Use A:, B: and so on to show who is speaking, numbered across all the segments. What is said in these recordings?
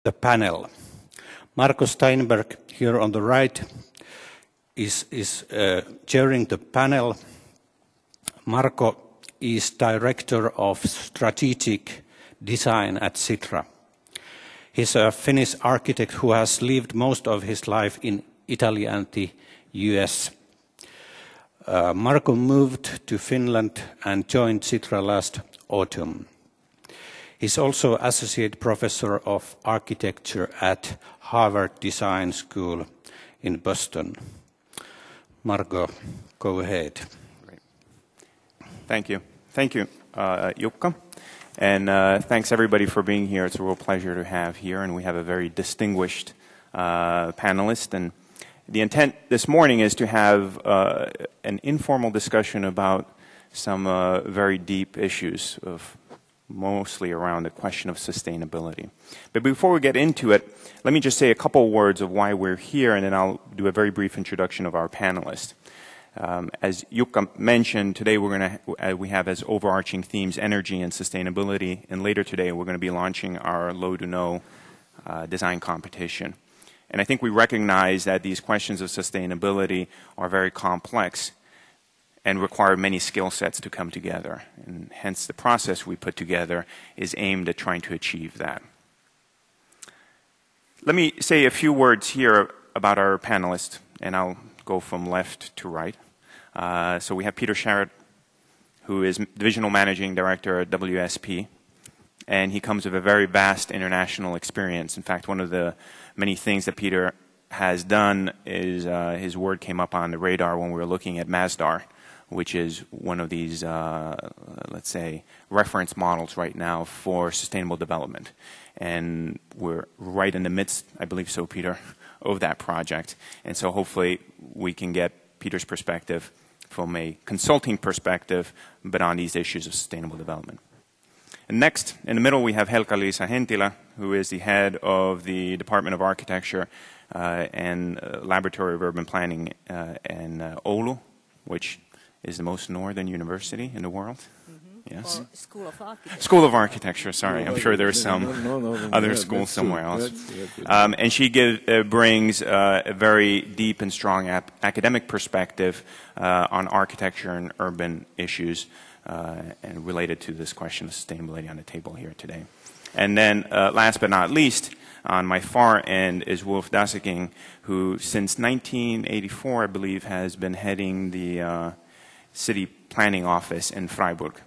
A: the panel. Marco Steinberg, here on the right, is chairing the panel. Marco is Director of Strategic Design at Sitra. He's a Finnish architect who has lived most of his life in Italy and the US. Marco moved to Finland and joined Sitra last autumn. He's also Associate Professor of Architecture at Harvard Design School in Boston. Marco, go ahead.
B: Great. Thank you. Thank you, Jukka. And thanks everybody for being here. It's a real pleasure to have here, and we have a very distinguished panelist. And the intent this morning is to have an informal discussion about some very deep issues of mostly around the question of sustainability. But before we get into it, let me just say a couple words of why we're here, and then I'll do a very brief introduction of our panelists. As Jukka mentioned, today we have as overarching themes energy and sustainability, and later today we're going to be launching our low to no design competition. And I think we recognize that these questions of sustainability are very complex and require many skill sets to come together. And hence the process we put together is aimed at trying to achieve that. Let me say a few words here about our panelists, and I'll go from left to right. So we have Peter Sharrett, who is Divisional Managing Director at WSP, and he comes with a very vast international experience. In fact, one of the many things that Peter has done is his word came up on the radar when we were looking at Masdar, which is one of these, let's say, reference models right now for sustainable development. And we're right in the midst, I believe so, Peter, of that project. And so hopefully we can get Peter's perspective from a consulting perspective, but on these issues of sustainable development. And next, in the middle, we have Helka-Liisa Penttilä, who is the head of the Department of Architecture and Laboratory of Urban Planning in Oulu, which is the most northern university in the world. Mm-hmm. Yes. Or
C: School of Architecture.
B: School of Architecture, sorry. I'm sure there's some other school somewhere else. And she brings a very deep and strong academic perspective on architecture and urban issues and related to this question of sustainability on the table here today. And then last but not least, on my far end is Wulf Daseking, who since 1984, I believe, has been heading the city planning office in Freiburg.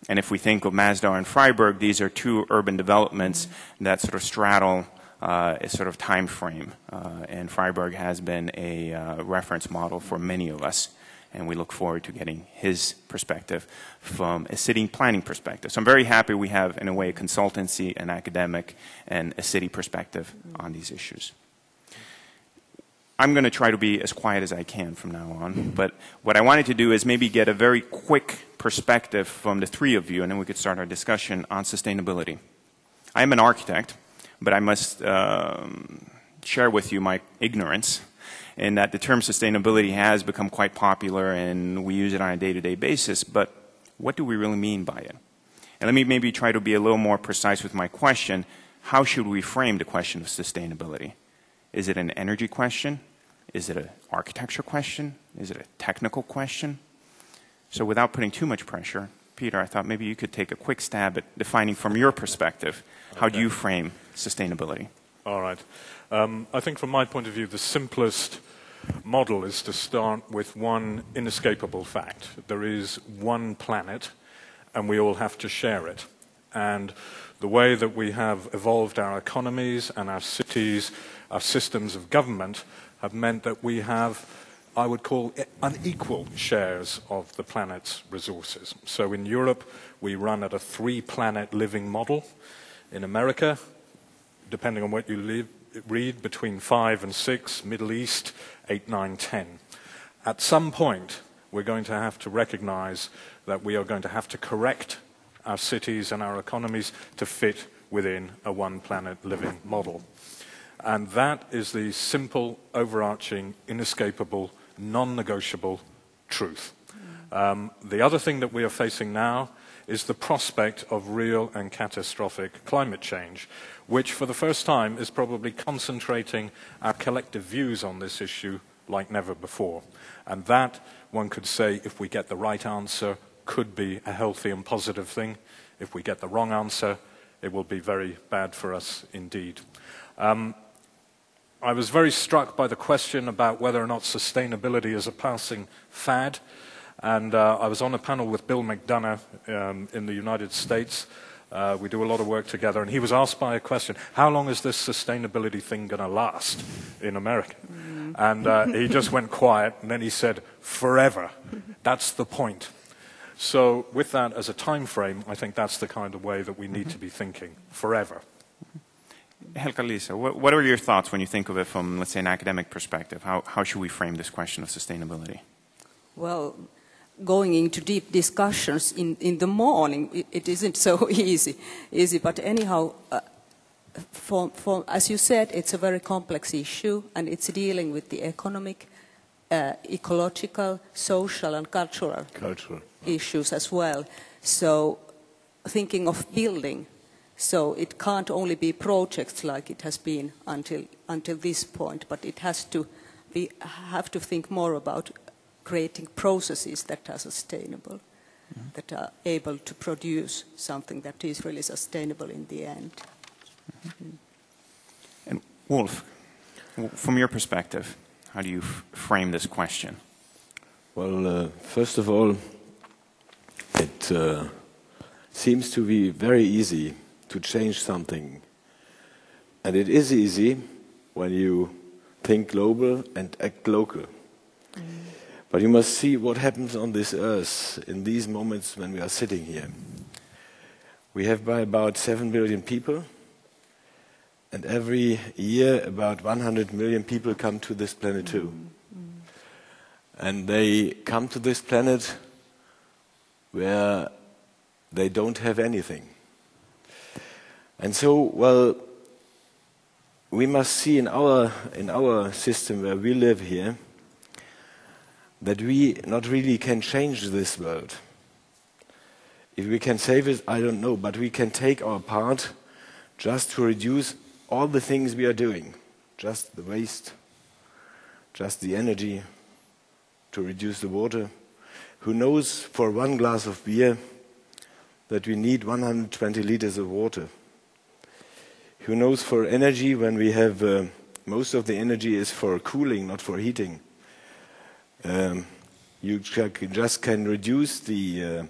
B: And if we think of Masdar and Freiburg, these are two urban developments that sort of straddle a sort of time frame. And Freiburg has been a reference model for many of us. And we look forward to getting his perspective from a city planning perspective. So I'm very happy we have, in a way, a consultancy, an academic, and a city perspective on these issues. I'm going to try to be as quiet as I can from now on, but what I wanted to do is maybe get a very quick perspective from the three of you, and then we could start our discussion on sustainability. I'm an architect, but I must share with you my ignorance in that the term sustainability has become quite popular and we use it on a day-to-day basis, but what do we really mean by it? And let me maybe try to be a little more precise with my question. How should we frame the question of sustainability? Is it an energy question? Is it an architecture question? Is it a technical question? So without putting too much pressure, Peter, I thought maybe you could take a quick stab at defining from your perspective, how do you frame sustainability?
D: All right. I think from my point of view, the simplest model is to start with one inescapable fact. There is one planet, and we all have to share it. And the way that we have evolved our economies and our cities, our systems of government, have meant that we have, I would call, unequal shares of the planet's resources. So in Europe, we run at a 3-planet living model. In America, depending on what you read, between 5 and 6, Middle East, 8, 9, 10. At some point, we're going to have to recognize that we are going to have to correct our cities and our economies to fit within a one-planet living model. And that is the simple, overarching, inescapable, non-negotiable truth. The other thing that we are facing now is the prospect of real and catastrophic climate change, which for the first time is probably concentrating our collective views on this issue like never before. And that, one could say, if we get the right answer, could be a healthy and positive thing. If we get the wrong answer, it will be very bad for us indeed. I was very struck by the question about whether or not sustainability is a passing fad. And I was on a panel with Bill McDonough in the United States. We do a lot of work together. And he was asked by a question, how long is this sustainability thing going to last in America? And he just went quiet, and then he said, forever. That's the point. So with that as a time frame, I think that's the kind of way that we need to be thinking, forever.
B: Helga-Liisa, what are your thoughts when you think of it from, let's say, an academic perspective? How should we frame this question of sustainability?
C: Well, going into deep discussions in the morning, it isn't so easy. But anyhow, as you said, it's a very complex issue, and it's dealing with the economic, ecological, social, and cultural issues as well. So, thinking of building, so it can't only be projects like it has been until this point, but it has to have to think more about creating processes that are sustainable, that are able to produce something that is really sustainable in the end.
B: And Wulf, from your perspective, how do you frame this question?
E: Well, first of all, it seems to be very easy to change something. And it is easy when you think global and act local. But you must see what happens on this earth in these moments when we are sitting here. We have by about 7 billion people, and every year about 100 million people come to this planet too. And they come to this planet where they don't have anything. And so, well, we must see in our system where we live here that we not really can change this world. If we can save it, I don't know, but we can take our part just to reduce all the things we are doing, just the waste, just the energy, to reduce the water. Who knows for one glass of beer that we need 120 liters of water? Who knows for energy when we have most of the energy is for cooling, not for heating. You just can reduce the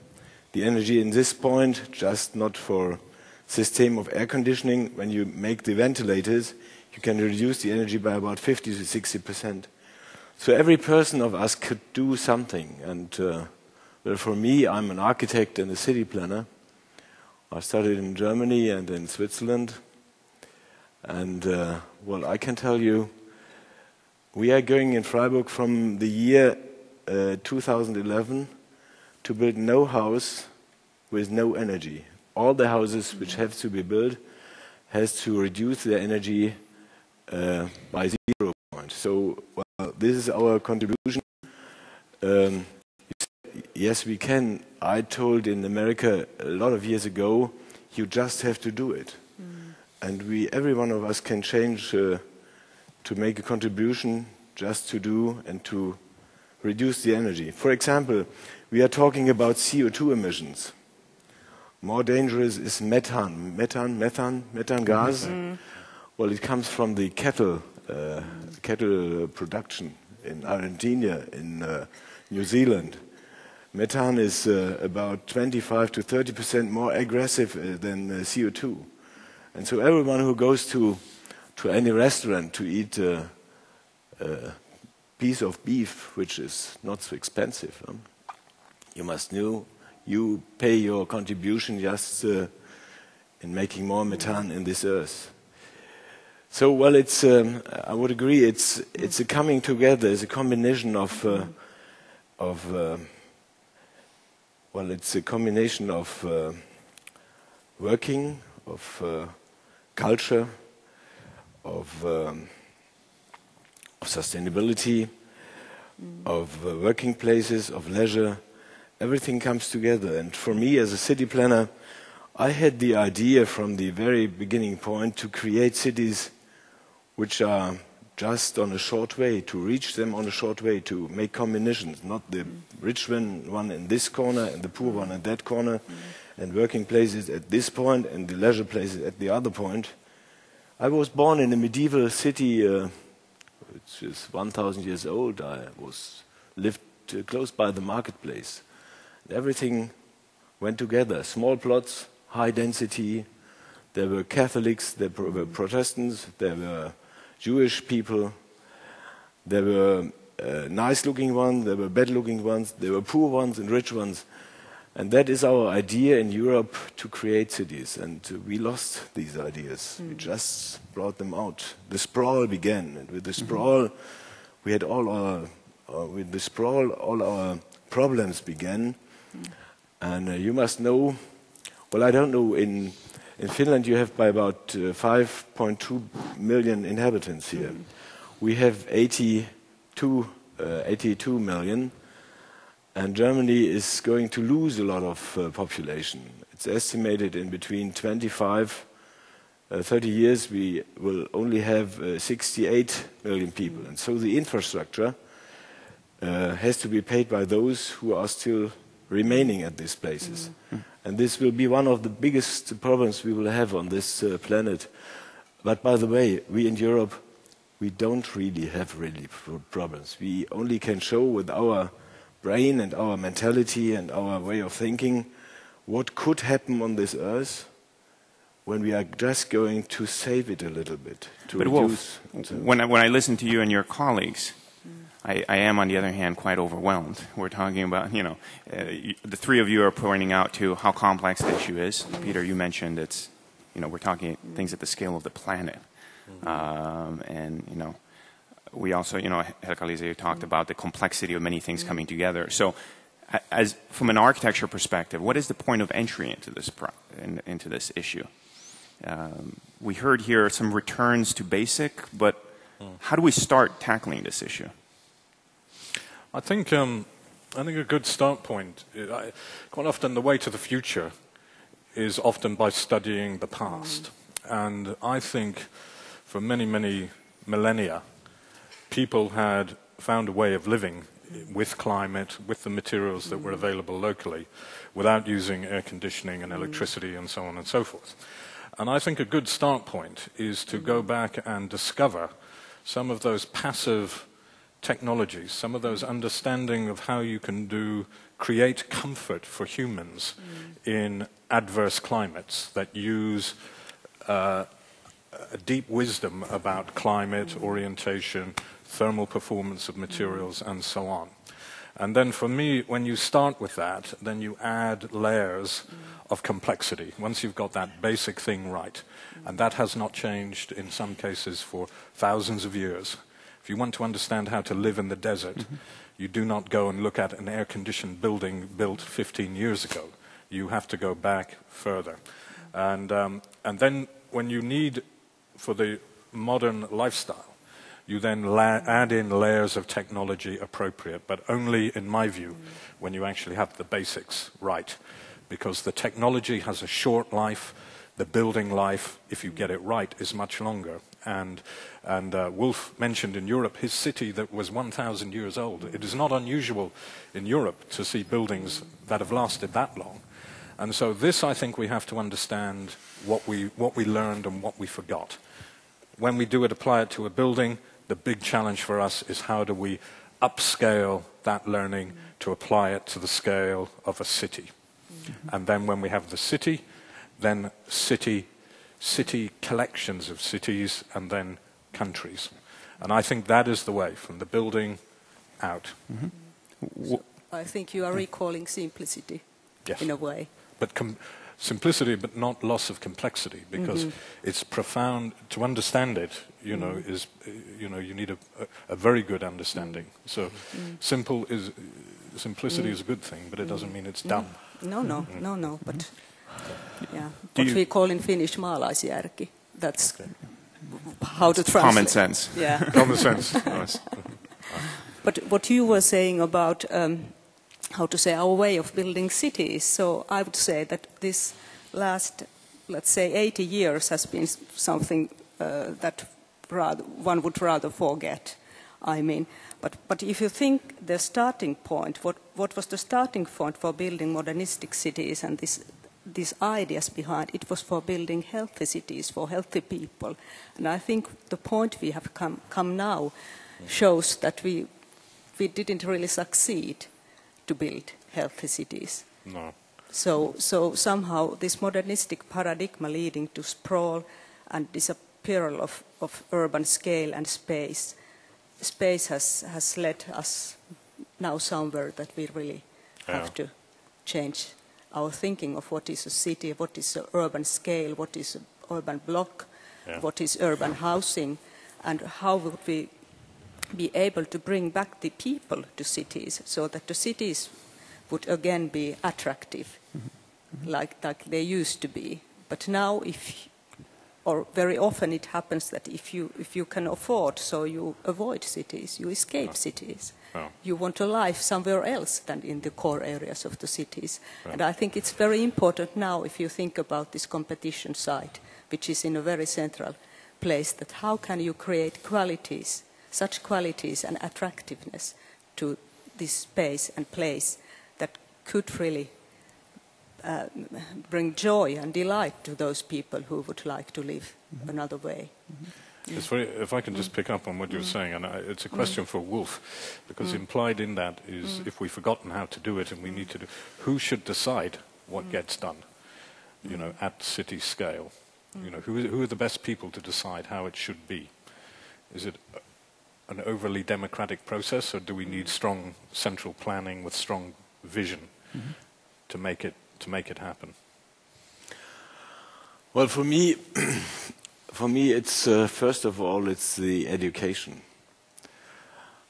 E: energy in this point, just not for system of air conditioning. When you make the ventilators, you can reduce the energy by about 50 to 60%. So every person of us could do something. And well, for me, I'm an architect and a city planner. I studied in Germany and in Switzerland. And well, I can tell you, we are going in Freiburg from the year 2011 to build no house with no energy. All the houses which have to be built has to reduce their energy by 0 point. So well, this is our contribution. Yes, we can. I told in America a lot of years ago, you just have to do it. And every one of us can change to make a contribution just to do and to reduce the energy. For example, we are talking about CO2 emissions. More dangerous is methane gas. Well, it comes from the cattle production in Argentina, in New Zealand. Methane is about 25 to 30% more aggressive than CO2. And so everyone who goes to any restaurant to eat a piece of beef, which is not so expensive, you must know you pay your contribution just in making more methane in this earth. So, well, it's I would agree. It's a coming together. It's a combination of well, it's a combination of working, of culture, of sustainability, of working places, of leisure, everything comes together. And for me, as a city planner, I had the idea from the very beginning point to create cities which are just on a short way, to reach them on a short way, to make combinations, not the rich one in this corner and the poor one at that corner, and working places at this point and the leisure places at the other point. I was born in a medieval city, which is 1,000 years old. I lived close by the marketplace. Everything went together. Small plots, high density. There were Catholics, there were Protestants, there were Jewish people. There were nice-looking ones, there were bad-looking ones, there were poor ones and rich ones. And that is our idea in Europe, to create cities. And we lost these ideas. We just brought them out. The sprawl began. And with the sprawl, we had all our problems began. And you must know, well, I don't know, in Finland you have by about 5.2 million inhabitants here. We have 82 million. And Germany is going to lose a lot of population. It's estimated in between 25, 30 years we will only have 68 million people. And so the infrastructure has to be paid by those who are still remaining at these places. And this will be one of the biggest problems we will have on this planet. But by the way, we in Europe, we don't really have problems. We only can show with our brain and our mentality and our way of thinking what could happen on this earth when we are just going to save it a little bit.
B: But Wulf, when I listen to you and your colleagues, I am, on the other hand, quite overwhelmed. We're talking about, the three of you are pointing out to how complex the issue is. Peter, you mentioned it's, we're talking things at the scale of the planet. We also, Helka-Liisa, you talked about the complexity of many things coming together. So, as from an architecture perspective, what is the point of entry into this issue? We heard here some returns to basic, but how do we start tackling this issue?
D: I think a good start point, quite often the way to the future is often by studying the past. And I think for many, many millennia, people had found a way of living with climate, with the materials that were available locally, without using air conditioning and electricity and so on and so forth. And I think a good start point is to go back and discover some of those passive technologies, some of those understanding of how you can create comfort for humans in adverse climates that use a deep wisdom about climate, orientation, thermal performance of materials, and so on. And then for me, when you start with that, then you add layers of complexity, once you've got that basic thing right. And that has not changed in some cases for thousands of years. If you want to understand how to live in the desert, you do not go and look at an air-conditioned building built 15 years ago. You have to go back further. And then when you need, for the modern lifestyle, you then add in layers of technology appropriate, but only, in my view, when you actually have the basics right. Because the technology has a short life, the building life, if you get it right, is much longer. And Wulf mentioned in Europe his city that was 1,000 years old. It is not unusual in Europe to see buildings that have lasted that long. And so this, I think, we have to understand what we learned and what we forgot. When we do it, apply it to a building, the big challenge for us is how do we upscale that learning to apply it to the scale of a city. And then when we have the city, then city collections of cities, and then countries. And I think that is the way, from the building out.
C: So I think you are recalling simplicity, in a way.
D: But simplicity, but not loss of complexity, because it's profound. To understand it, you need a very good understanding. So simplicity is a good thing, but it doesn't mean it's dumb.
C: No. But what we call in Finnish maalaisjärki. That's how to translate.
B: Common sense.
D: Common sense.
C: But what you were saying about how to say, our way of building cities. So I would say that this last, let's say, 80 years has been something that one would rather forget. I mean, but if you think the starting point, what was the starting point for building modernistic cities and these ideas behind it was for building healthy cities for healthy people. And I think the point we have come now shows that we didn't really succeed to build healthy cities.
D: No.
C: So somehow this modernistic paradigm leading to sprawl and disappearal of urban scale and space has led us now somewhere that we really have to change our thinking of what is a city, what is an urban scale, what is an urban block, what is urban housing, and how would we be able to bring back the people to cities so that the cities would again be attractive, like they used to be. But now, or very often it happens that if you can afford, so you avoid cities, you escape cities. You want a life somewhere else than in the core areas of the cities. And I think it's very important now, if you think about this competition side, which is in a very central place, that how can you create qualities, such qualities and attractiveness to this space and place that could really bring joy and delight to those people who would like to live another way.
D: It's very, if I can just pick up on what you were saying, and it's a question for Wulf, because implied in that is if we've forgotten how to do it and we need to do, who should decide what gets done, you know, at city scale? You know, who are the best people to decide how it should be? Is it an overly democratic process, or do we need strong central planning with strong vision to make it happen?
E: Well, for me, it's first of all, it's the education.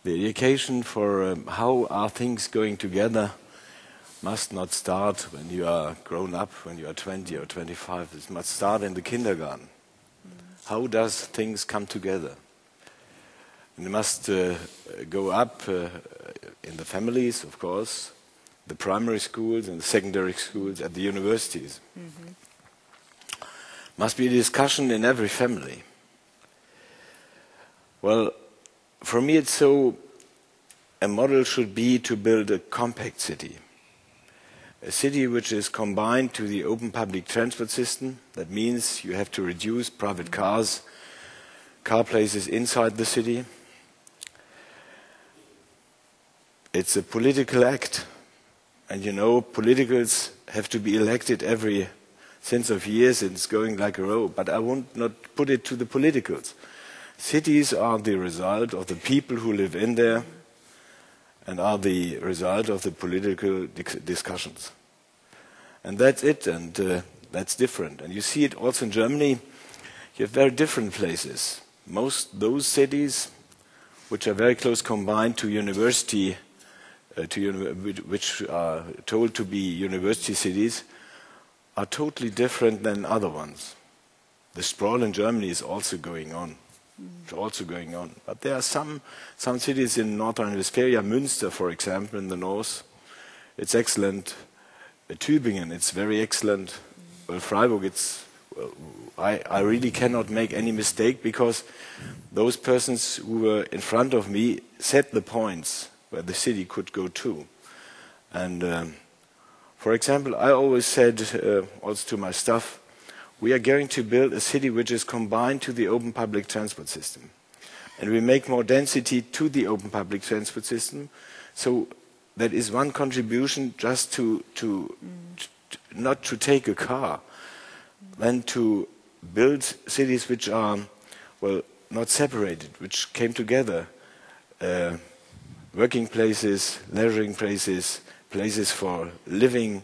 E: The education for how are things going together must not start when you are grown up, when you are 20 or 25. It must start in the kindergarten. How does things come together? And it must go up in the families, of course, the primary schools and the secondary schools, at the universities. Must be a discussion in every family. Well, for me it's so, a model should be to build a compact city. A city which is combined to the open public transport system. That means you have to reduce private cars, car places inside the city. It's a political act. And you know, politicals have to be elected every sense of years, and it's going like a row. But I won't not put it to the politicals. Cities are the result of the people who live in there and are the result of the political discussions. And that's it, and that's different. And you see it also in Germany. You have very different places. Most those cities which are very close combined to university, which are told to be university cities, are totally different than other ones. The sprawl in Germany is also going on. It's also going on. But there are some cities in North Rhine-Westphalia, Münster, for example, in the north. It's excellent. Tübingen, it's very excellent. Well, Freiburg, I really cannot make any mistake, because those persons who were in front of me set the points where the city could go to. And for example, I always said also to my staff, we are going to build a city which is combined to the open public transport system. And we make more density to the open public transport system. So that is one contribution, just to not to take a car, then to build cities which are, well, not separated, which came together. Working places, leisuring places, places for living,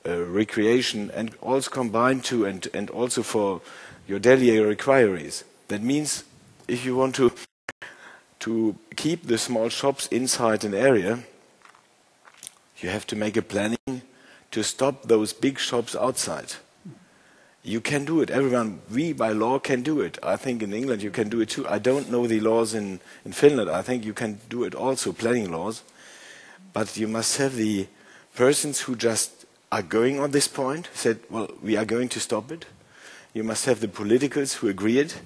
E: recreation, and also combined to, and also for your daily requirements. That means if you want to keep the small shops inside an area, you have to make a planning to stop those big shops outside. You can do it. Everyone, we by law can do it. I think in England you can do it too. I don't know the laws in Finland. I think you can do it also, planning laws. but you must have the persons who just are going on this point, said, well, we are going to stop it. You must have the politicals who agree it.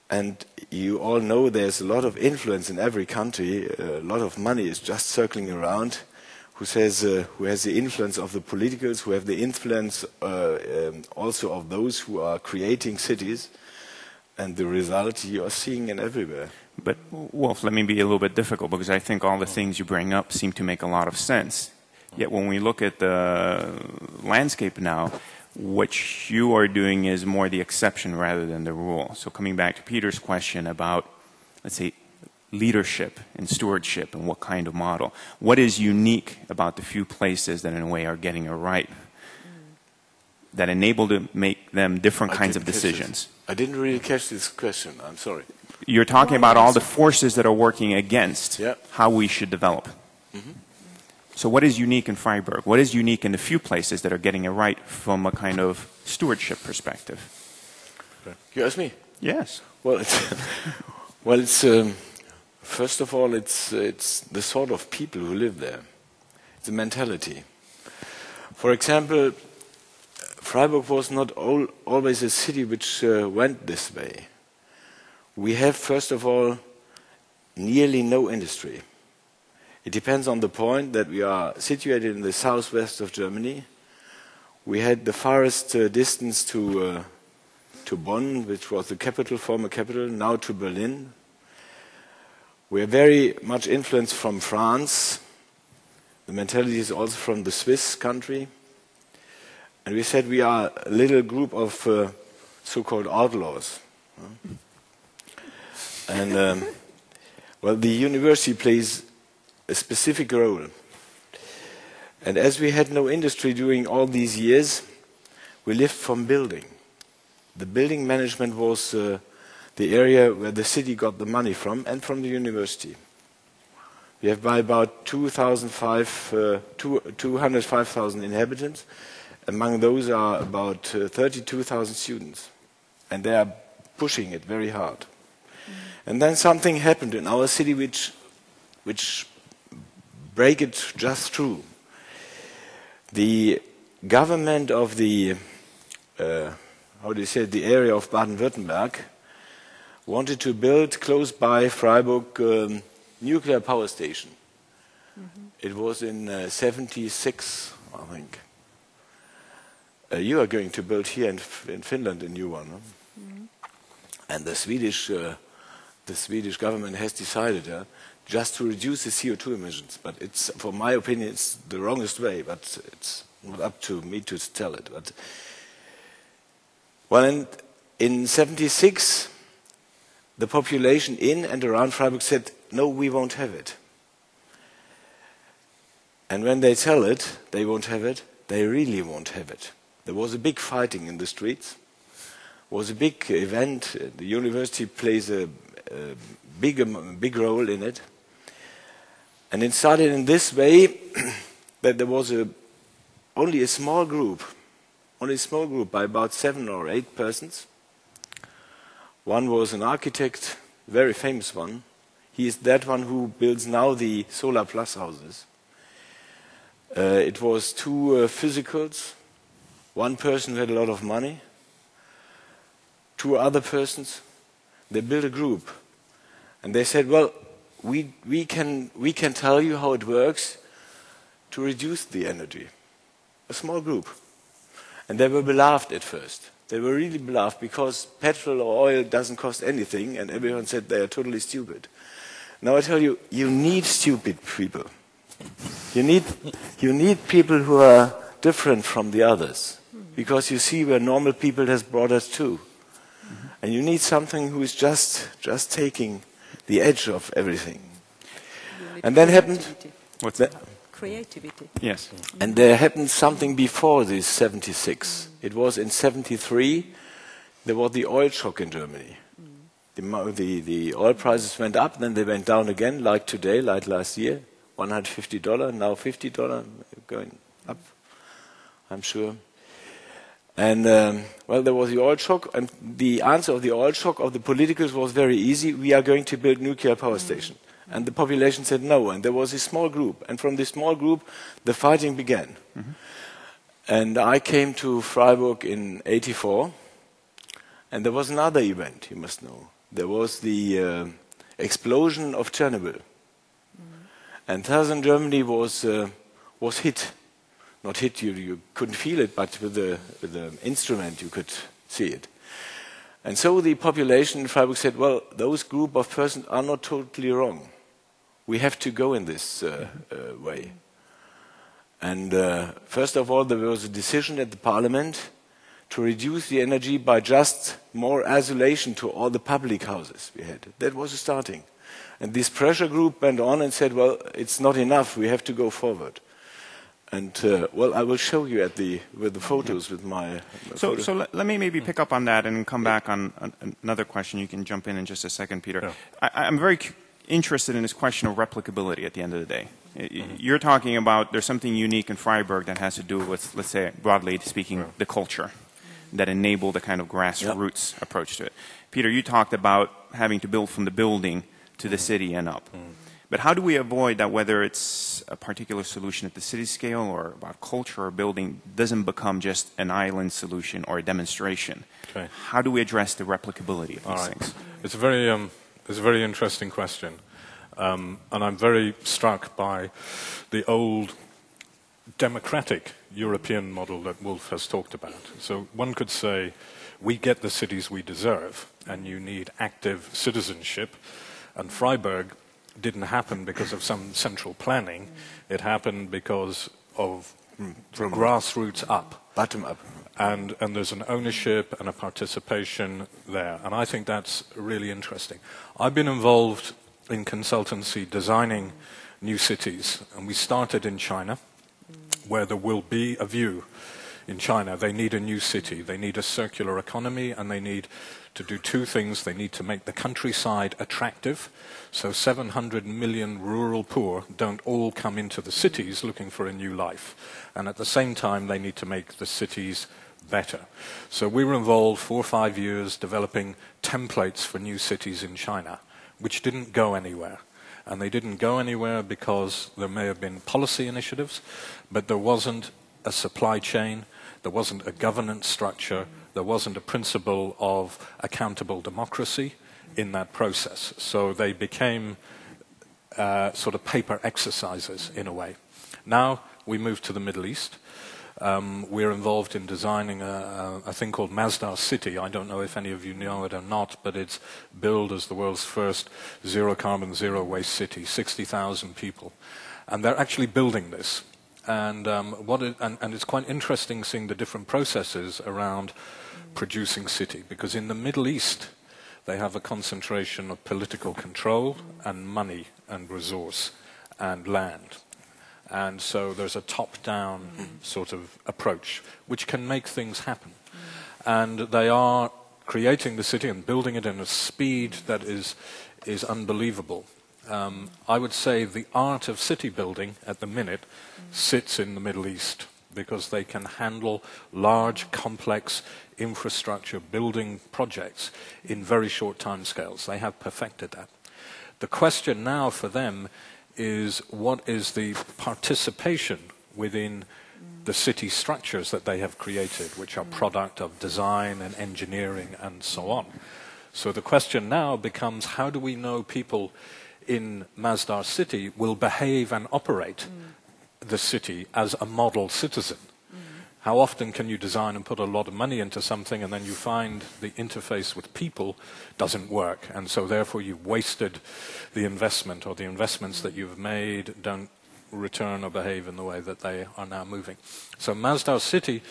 E: And you all know there's a lot of influence in every country. A lot of money is just circling around. Who has the influence of the politicals, who have the influence also of those who are creating cities. And the result you are seeing in everywhere.
B: But, Wulf, let me be a little bit difficult, because I think all the things you bring up seem to make a lot of sense. Yet when we look at the landscape now, what you are doing is more the exception rather than the rule. So coming back to Peter's question about, let's say, leadership and stewardship and what kind of model, what is unique about the few places that in a way are getting it right, that enable to make them different kinds of decisions?
E: I didn't really catch this question. I'm sorry.
B: You're talking about all the forces that are working against how we should develop.
E: Mm-hmm.
B: So what is unique in Freiburg? What is unique in the few places that are getting it right from a kind of stewardship perspective?
E: You ask me?
B: Yes.
E: Well, it's first of all, it's the sort of people who live there. It's a mentality. For example, Freiburg was not always a city which went this way. We have, first of all, nearly no industry. It depends on the point that we are situated in the southwest of Germany. We had the farthest distance to Bonn, which was the capital, former capital, now to Berlin. We are very much influenced from France. The mentality is also from the Swiss country. And we said we are a little group of so-called outlaws. And, well, the university plays a specific role. And as we had no industry during all these years, we lived from building. The building management was the area where the city got the money from, and from the university. We have by about 205,000 inhabitants. Among those are about 32,000 students. And they are pushing it very hard. And then something happened in our city which break it just through. The government of the, the area of Baden-Württemberg wanted to build close by Freiburg nuclear power station. Mm-hmm. It was in 76, I think. You are going to build here in Finland a new one. No? Mm-hmm. And the Swedish government has decided just to reduce the CO2 emissions. But it's, for my opinion, it's the wrongest way, but it's not up to me to tell it. But well, in 76, the population in and around Freiburg said, no, we won't have it. And when they tell it, they won't have it, they really won't have it. There was a big fighting in the streets. It was a big event. The university plays a big role in it. And it started in this way that there was only a small group by about 7 or 8 persons. One was an architect, a very famous one. He is that one who builds now the Solar Plus houses. It was 2 physicals, one person who had a lot of money, 2 other persons. They built a group. And they said, well, we can tell you how it works to reduce the energy. A small group. And they were beloved at first. They were really beloved because petrol or oil doesn't cost anything, and everyone said they are totally stupid. Now I tell you, you need stupid people. You need people who are different from the others. Because you see where normal people has brought us to. And you need something who is just taking the edge of everything. And then happened...
B: What's that?
C: Creativity.
B: Yes.
E: And there happened something before this 76. It was in 73, there was the oil shock in Germany. The oil prices went up, then they went down again, like today, like last year. $150, now $50, going up, I'm sure. And, well, there was the oil shock, and the answer of the oil shock of the politicals was very easy. We are going to build nuclear power station. And the population said no, and there was a small group. And from this small group, the fighting began. And I came to Freiburg in '84, and there was another event, you must know. There was the explosion of Chernobyl. And southern Germany was hit. Not hit, you couldn't feel it, but with the instrument you could see it. And so the population in Freiburg said, well, those group of persons are not totally wrong. We have to go in this way. And first of all, there was a decision at the parliament to reduce the energy by just more isolation to all the public houses we had. That was a starting. And this pressure group went on and said, well, it's not enough, we have to go forward. And, well, I will show you with the photos with my...
B: So let me maybe pick up on that and come back on another question. You can jump in just a second, Peter. Yeah. I'm very interested in this question of replicability at the end of the day. You're talking about there's something unique in Freiburg that has to do with, let's say, broadly speaking, the culture that enabled the kind of grassroots approach to it. Peter, you talked about having to build from the building to the city and up. But how do we avoid that, whether it's a particular solution at the city scale or about culture or building, doesn't become just an island solution or a demonstration? Okay. How do we address the replicability of these things?
D: It's a very interesting question. And I'm very struck by the old democratic European model that Wulf has talked about. So one could say, we get the cities we deserve, and you need active citizenship. And Freiburg didn't happen because of some central planning. It happened because of from grassroots up.
E: Bottom up.
D: And there's an ownership and a participation there. And I think that's really interesting. I've been involved in consultancy designing new cities. And we started in China, where there will be a view in China. They need a new city. They need a circular economy, and they need to do two things. They need to make the countryside attractive, so 700 million rural poor don't all come into the cities looking for a new life. And at the same time, they need to make the cities better. So we were involved 4 or 5 years developing templates for new cities in China, which didn't go anywhere. And they didn't go anywhere because there may have been policy initiatives, but there wasn't a supply chain, there wasn't a governance structure, there wasn't a principle of accountable democracy in that process. So they became sort of paper exercises in a way. Now we move to the Middle East. We're involved in designing a thing called Masdar City. I don't know if any of you know it or not, but it's billed as the world's first zero-carbon, zero-waste city, 60,000 people. And they're actually building this. And it's quite interesting seeing the different processes around producing city, because in the Middle East they have a concentration of political control and money and resource and land. And so there's a top-down sort of approach which can make things happen. And they are creating the city and building it in a speed that is unbelievable. I would say the art of city building at the minute sits in the Middle East, because they can handle large, complex infrastructure building projects in very short time scales. They have perfected that. The question now for them is, what is the participation within the city structures that they have created, which are product of design and engineering and so on. So the question now becomes, how do we know people in Masdar City will behave and operate the city as a model citizen? How often can you design and put a lot of money into something and then you find the interface with people doesn't work, and so therefore you've wasted the investment, or the investments that you've made don't return or behave in the way that they are now moving. So Masdar City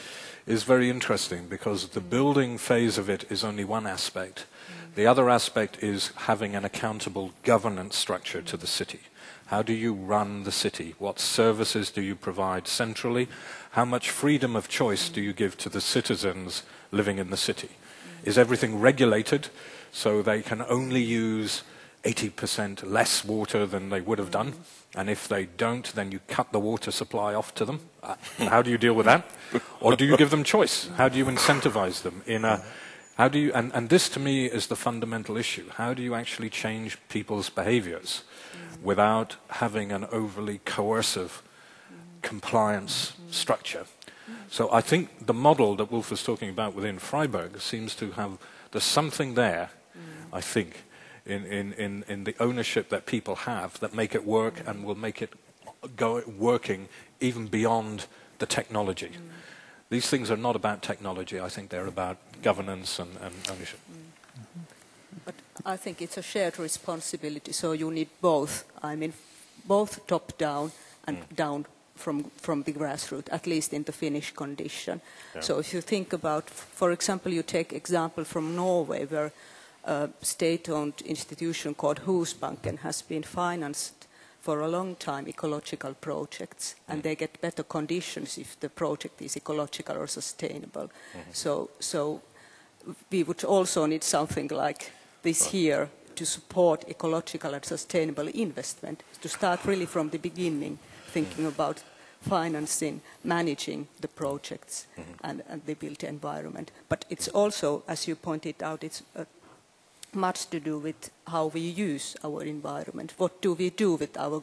D: is very interesting because the building phase of it is only one aspect. The other aspect is having an accountable governance structure to the city. How do you run the city? What services do you provide centrally? How much freedom of choice do you give to the citizens living in the city? Is everything regulated so they can only use 80% less water than they would have done? And if they don't, then you cut the water supply off to them. How do you deal with that? Or do you give them choice? How do you incentivize them in How do you, and this to me is the fundamental issue, how do you actually change people's behaviors without having an overly coercive compliance structure? So I think the model that Wulf was talking about within Freiburg seems to have, there's something there, I think, in the ownership that people have that make it work and will make it go working even beyond the technology. These things are not about technology. I think they're about governance and ownership.
C: But I think it's a shared responsibility, so you need both. I mean, both top-down and down from the grassroots, at least in the Finnish condition. Yeah. So if you think about, for example, you take example from Norway, where a state-owned institution called Husbanken has been financed for a long time ecological projects, and they get better conditions if the project is ecological or sustainable. So we would also need something like this here to support ecological and sustainable investment, to start really from the beginning, thinking about financing, managing the projects and the built environment. But it's also, as you pointed out, it's much to do with how we use our environment. What do we do with our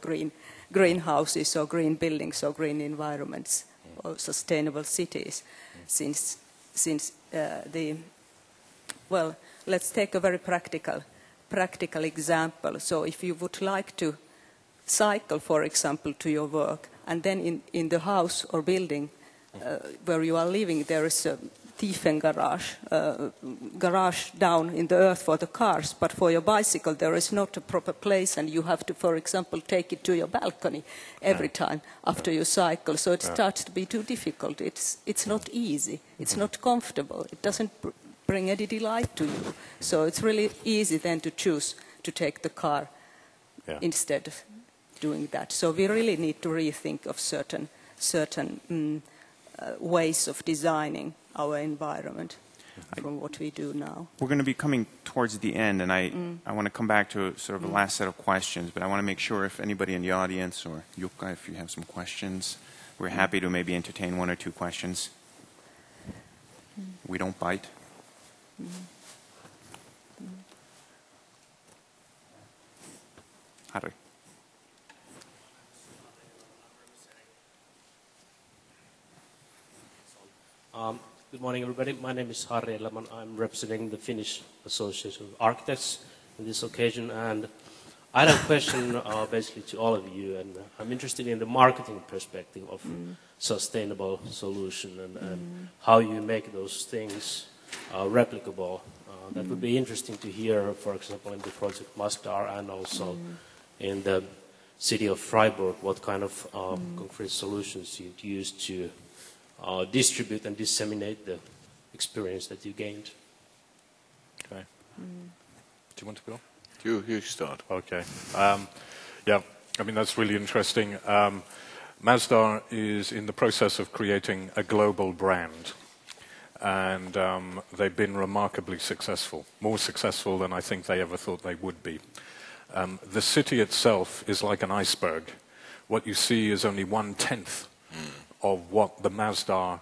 C: greenhouses or green buildings or green environments or sustainable cities? Since well, let's take a very practical example. So if you would like to cycle, for example, to your work, and then in the house or building where you are living, there is a garage down in the earth for the cars, but for your bicycle there is not a proper place, and you have to, for example, take it to your balcony every time after you cycle. So it starts to be too difficult. It's not easy. It's not comfortable. It doesn't bring any delight to you. So it's really easy then to choose to take the car instead of doing that. So we really need to rethink of certain ways of designing our environment from what we do now.
B: We're going to be coming towards the end, and I want to come back to sort of a last set of questions, but I want to make sure if anybody in the audience, or Jukka, if you have some questions, we're happy to maybe entertain one or two questions. We don't bite. Harry.
F: Good morning, everybody. My name is Harri Elämän. I'm representing the Finnish Association of Architects on this occasion, and I have a question basically to all of you, and I'm interested in the marketing perspective of sustainable solution and how you make those things replicable. That would be interesting to hear, for example, in the project Masdar and also in the city of Freiburg, what kind of concrete solutions you'd use to distribute and disseminate the experience that you gained.
D: Okay. Do you want to go?
E: You start.
D: Okay. Yeah, I mean, that's really interesting. Masdar is in the process of creating a global brand, and they've been remarkably successful, more successful than I think they ever thought they would be. The city itself is like an iceberg. What you see is only 1/10 of what the Masdar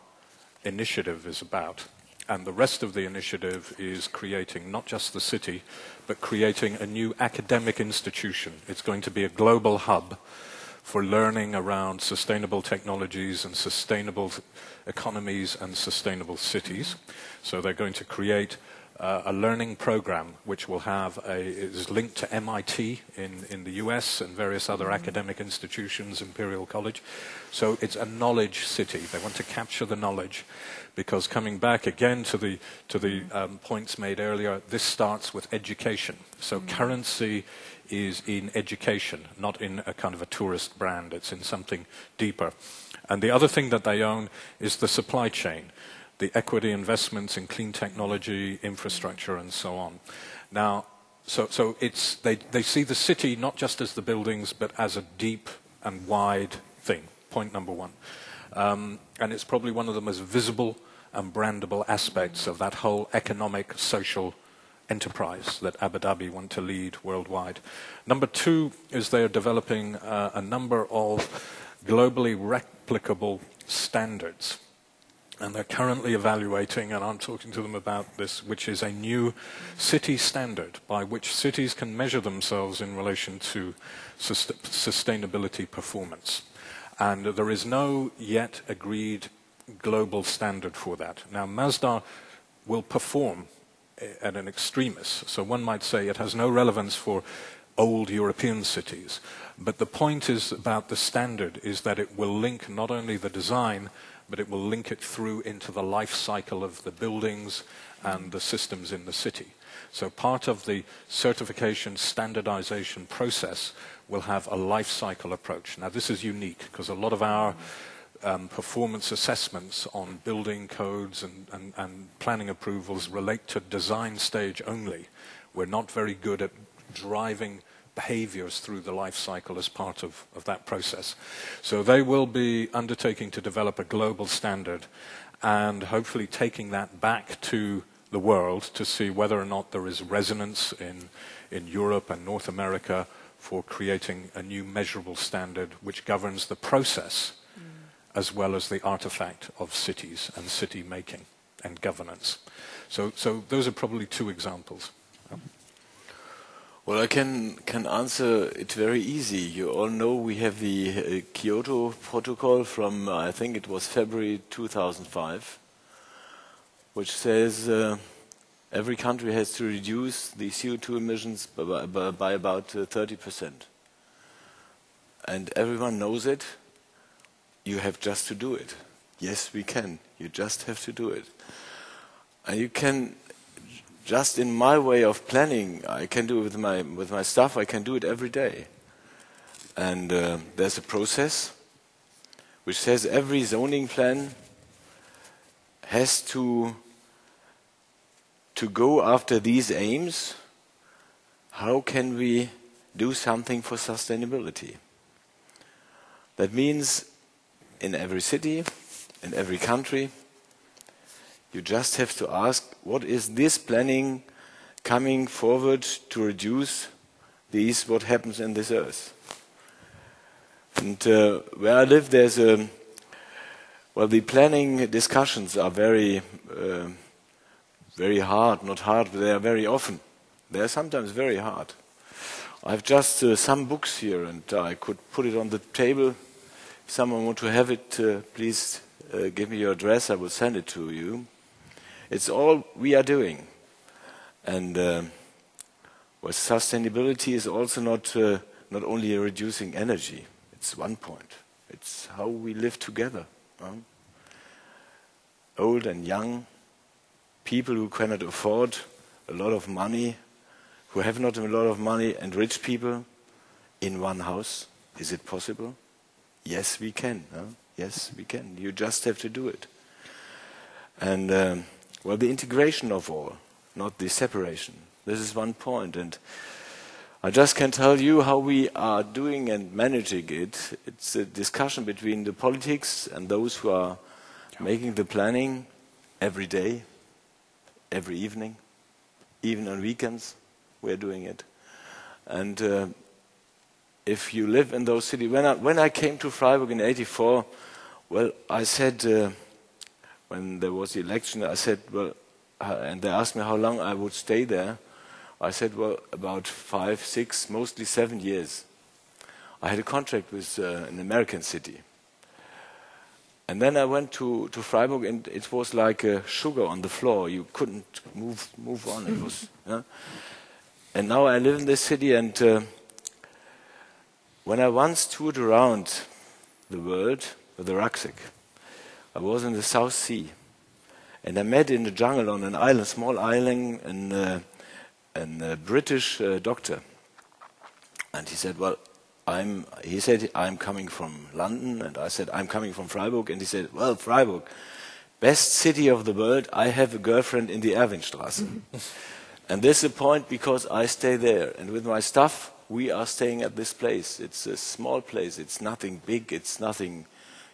D: initiative is about. And the rest of the initiative is creating not just the city, but creating a new academic institution. It's going to be a global hub for learning around sustainable technologies and sustainable economies and sustainable cities. So they're going to create a learning program which will have is linked to MIT in the US and various other academic institutions, Imperial College. So it's a knowledge city. They want to capture the knowledge, because coming back again to the points made earlier, this starts with education. So currency is in education, not in a kind of a tourist brand. It's in something deeper. And the other thing that they own is the supply chain, the equity investments in clean technology, infrastructure, and so on. Now, so it's they see the city not just as the buildings, but as a deep and wide thing. Point number one. And it's probably one of the most visible and brandable aspects of that whole economic, social enterprise that Abu Dhabi want to lead worldwide. Number two is they're developing a number of globally replicable standards. And they're currently evaluating, and I'm talking to them about this, which is a new city standard by which cities can measure themselves in relation to sustainability performance. And there is no yet agreed global standard for that. Now, Masdar will perform at an extremis, so one might say it has no relevance for old European cities. But the point is about the standard is that it will link not only the design, but it will link it through into the life cycle of the buildings and the systems in the city. So part of the certification standardization process will have a life cycle approach. Now this is unique because a lot of our performance assessments on building codes and planning approvals relate to design stage only. We're not very good at driving behaviors through the life cycle as part of that process. So they will be undertaking to develop a global standard and hopefully taking that back to the world to see whether or not there is resonance in Europe and North America for creating a new measurable standard which governs the process as well as the artifact of cities and city making and governance. So those are probably two examples.
E: Well, I can answer it very easy. You all know we have the Kyoto Protocol from, I think it was February 2005, which says every country has to reduce the CO2 emissions by about 30%. And everyone knows it. You have just to do it. Yes, we can. You just have to do it. And you can... Just in my way of planning, I can do it with my stuff. I can do it every day. And there's a process which says every zoning plan has to go after these aims. How can we do something for sustainability? That means in every city, in every country, you just have to ask, what is this planning coming forward to reduce what happens in this earth? And where I live, there's the planning discussions are very hard, not hard, but they are very often. They are sometimes very hard. I have just some books here, and I could put it on the table. If someone wants to have it, please give me your address, I will send it to you. It's all we are doing. And sustainability is also not only reducing energy. It's one point. It's how we live together. Old and young, people who cannot afford a lot of money, who have not a lot of money, and rich people in one house. Is it possible? Yes, we can. Yes, we can. You just have to do it. And the integration of all, not the separation. This is one point. And I just can tell you how we are doing and managing it. It's a discussion between the politics and those who are making the planning every day, every evening, even on weekends, we're doing it. And if you live in those cities, when I came to Freiburg in '84, I said, when there was the election, I said, and they asked me how long I would stay there. I said, about 5, 6, mostly 7 years. I had a contract with an American city. And then I went to Freiburg, and it was like sugar on the floor. You couldn't move on. It was, And now I live in this city, and when I once toured around the world with a rucksack, I was in the South Sea, and I met in the jungle on an island, small island, a British doctor. And he said, I'm coming from London, and I said, I'm coming from Freiburg, and he said, Freiburg, best city of the world, I have a girlfriend in the Erwinstraße. And this is a point because I stay there, and with my stuff, we are staying at this place. It's a small place, it's nothing big, it's nothing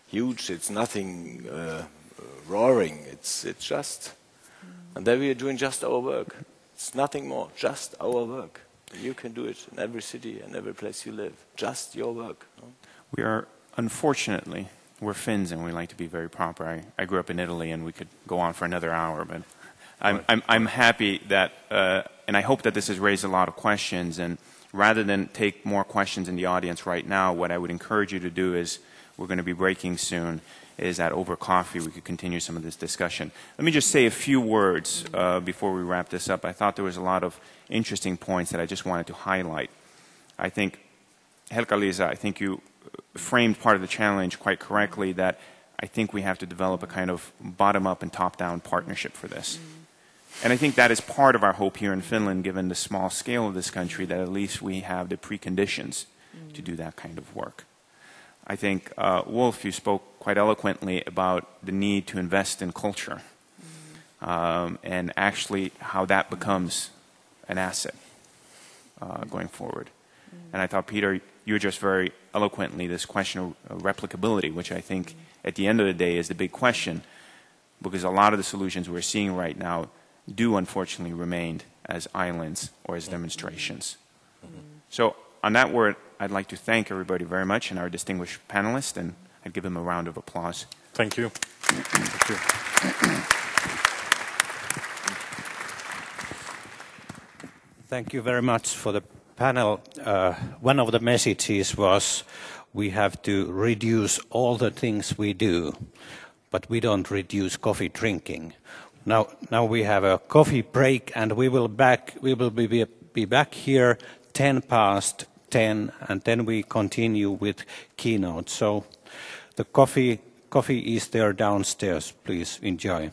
E: huge, it's nothing roaring, it's just, and there we are doing just our work. It's nothing more, just our work. You can do it in every city and every place you live, just your work.
B: We are, unfortunately, we're Finns and we like to be very proper. I grew up in Italy and we could go on for another hour, but I'm happy that, and I hope that this has raised a lot of questions, and rather than take more questions in the audience right now, what I would encourage you to do is, we're going to be breaking soon, is that over coffee we could continue some of this discussion. Let me just say a few words before we wrap this up. I thought there was a lot of interesting points that I just wanted to highlight. I think, Helka-Liisa, I think you framed part of the challenge quite correctly, that I think we have to develop a kind of bottom-up and top-down partnership for this. And I think that is part of our hope here in Finland, given the small scale of this country, that at least we have the preconditions to do that kind of work. I think, Wulf, you spoke quite eloquently about the need to invest in culture and actually how that becomes an asset going forward. And I thought, Peter, you addressed very eloquently this question of replicability, which I think at the end of the day is the big question, because a lot of the solutions we're seeing right now do unfortunately remain as islands or as demonstrations. So on that word, I'd like to thank everybody very much and our distinguished panelists, and I'd give them a round of applause.
D: Thank you. Thank you.
A: Thank you very much for the panel. One of the messages was we have to reduce all the things we do, but we don't reduce coffee drinking. Now we have a coffee break, and we will be back here 10:10, and then we continue with keynote. So the coffee is there downstairs. Please enjoy.